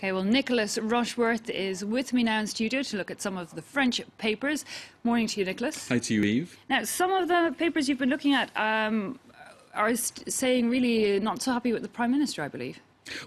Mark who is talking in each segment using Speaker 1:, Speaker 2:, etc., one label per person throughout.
Speaker 1: OK, well, Nicholas Rushworth is with me now in studio to look at some of the French papers. Morning to you, Nicholas.
Speaker 2: Hi to you, Eve.
Speaker 1: Now, some of the papers you've been looking at are saying really not so happy with the Prime Minister, I believe.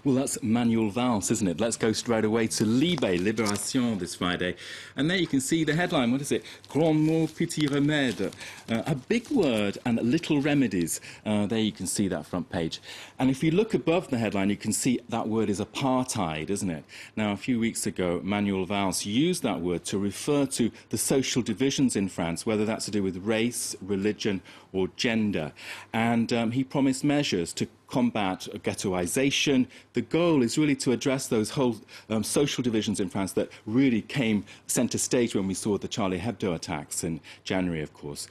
Speaker 2: Well, that's Manuel Valls, isn't it? Let's go straight away to Libération this Friday. And there you can see the headline. What is it? Grand mot, petit remède. A big word and little remedies. There you can see that front page. And if you look above the headline, you can see that word is apartheid, isn't it? Now, a few weeks ago, Manuel Valls used that word to refer to the social divisions in France, whether that's to do with race, religion or gender. And he promised measures to combat ghettoisation. The goal is really to address those whole social divisions in France that really came centre stage when we saw the Charlie Hebdo attacks in January, of course.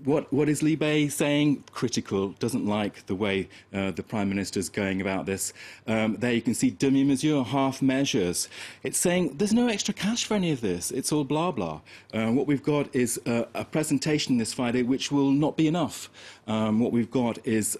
Speaker 2: What is Libé saying? Critical, doesn't like the way the Prime Minister's going about this. There you can see demi-mesure, half measures. It's saying there's no extra cash for any of this. It's all blah, blah. What we've got is a presentation this Friday which will not be enough. What we've got is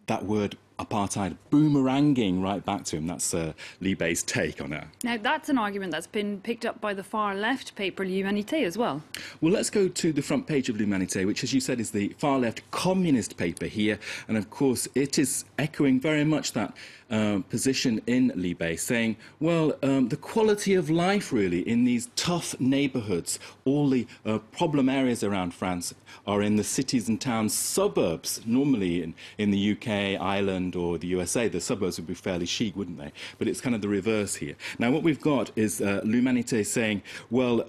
Speaker 2: that word apartheid boomeranging right back to him. That's Libé's take on it. Now,
Speaker 1: that's an argument that's been picked up by the far-left paper L'Humanité as well.
Speaker 2: Well, let's go to the front page of L'Humanité, which, as you said, is the far-left communist paper here. And, of course, it is echoing very much that position in Libé, saying, well, the quality of life, really, in these tough neighbourhoods, all the problem areas around France are in the cities and towns, suburbs. Normally in the UK, Ireland, or the USA, the suburbs would be fairly chic, wouldn't they? But it's kind of the reverse here. Now, what we've got is L'Humanité saying, well,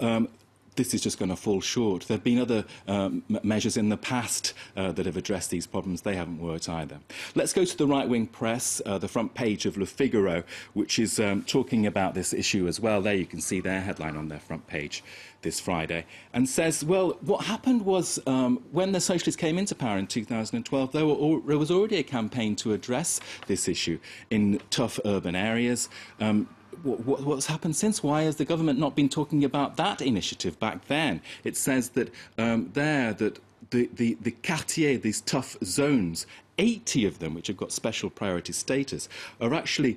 Speaker 2: this is just going to fall short. There have been other measures in the past that have addressed these problems. They haven't worked either. Let's go to the right-wing press, the front page of Le Figaro, which is talking about this issue as well. There you can see their headline on their front page this Friday, and says, well, what happened was when the socialists came into power in 2012, there was already a campaign to address this issue in tough urban areas. What's happened since? Why has the government not been talking about that initiative back then? It says that that the quartiers, these tough zones, 80 of them, which have got special priority status, are actually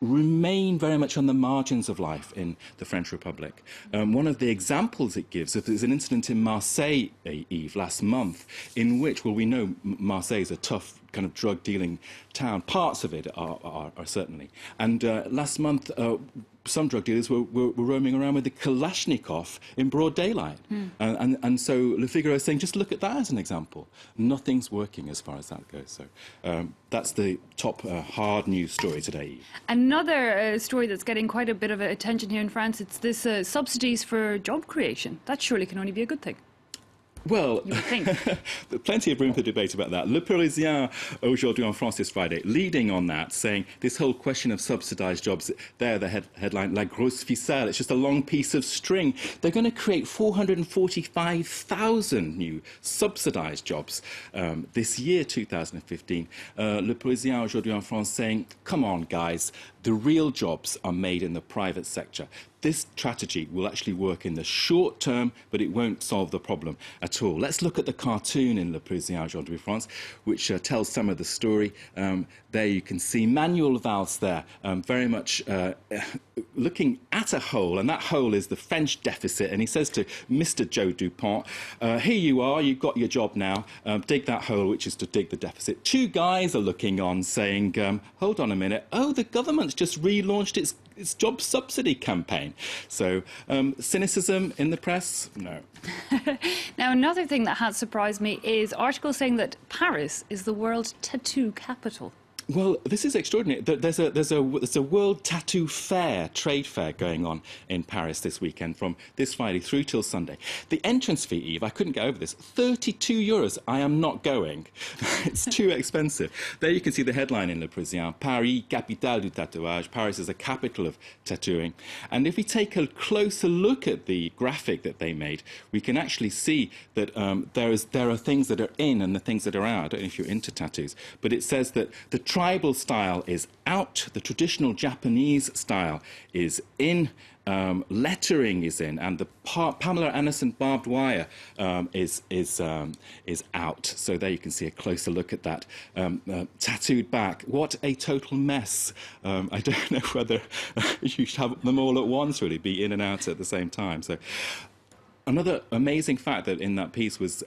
Speaker 2: remain very much on the margins of life in the French Republic. One of the examples it gives, there's an incident in Marseille, Eve, last month, in which, well, we know Marseille is a tough kind of drug-dealing town. Parts of it are certainly. And last month, some drug dealers were roaming around with a Kalashnikov in broad daylight. And so Le Figaro is saying, just look at that as an example. Nothing's working as far as that goes. So that's the top hard news story today.
Speaker 1: Another story that's getting quite a bit of attention here in France, it's this subsidies for job creation. That surely can only be a good thing.
Speaker 2: Well, plenty of room for debate about that. Le Parisien, aujourd'hui en France this Friday, leading on that, saying this whole question of subsidised jobs, there the headline, La grosse ficelle, it's just a long piece of string. They're going to create 445,000 new subsidised jobs this year, 2015. Le Parisien, aujourd'hui en France, saying, come on, guys, the real jobs are made in the private sector. This strategy will actually work in the short term, but it won't solve the problem at all. Let's look at the cartoon in Le Parisien aujourd'hui France, which tells some of the story. There you can see Manuel Valls there, very much looking at a hole, and that hole is the French deficit. And he says to Mr. Joe Dupont, here you are, you've got your job now, dig that hole, which is to dig the deficit. Two guys are looking on saying, hold on a minute, oh, the government's just relaunched its job subsidy campaign. So cynicism in the press? No.
Speaker 1: Now, another thing that has surprised me is articles saying that Paris is the world tattoo capital.
Speaker 2: Well, this is extraordinary. There's a World Tattoo Fair, trade fair going on in Paris this weekend from this Friday through till Sunday. The entrance fee, Eve, I couldn't get over this, €32. I am not going. It's too expensive. There you can see the headline in Le Parisien, Paris, capitale du tatouage. Paris is a capital of tattooing. And if we take a closer look at the graphic that they made, we can actually see that there are things that are in and the things that are out. I don't know if you're into tattoos, but it says that the tribal style is out, the traditional Japanese style is in, lettering is in, and the Pamela Anderson barbed wire is out. So there you can see a closer look at that tattooed back. What a total mess! I don't know whether you should have them all at once, really, be in and out at the same time. So another amazing fact that in that piece was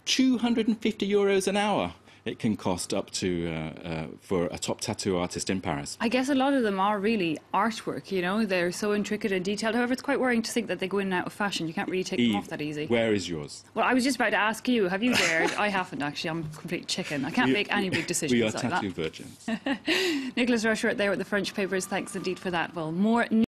Speaker 2: 250 euros an hour. It can cost up to for a top tattoo artist in Paris.
Speaker 1: I guess a lot of them are really artwork, you know, they're so intricate and detailed. However, it's quite worrying to think that they go in and out of fashion. You can't really take them off that easy.
Speaker 2: Where is yours?
Speaker 1: Well, I was just about to ask you, have you dared? I haven't actually, I'm a complete chicken. I can't make any big decisions
Speaker 2: we are
Speaker 1: like
Speaker 2: tattoo
Speaker 1: that.
Speaker 2: virgins.
Speaker 1: Nicholas Rushworth there with the French papers, thanks indeed for that. Well, more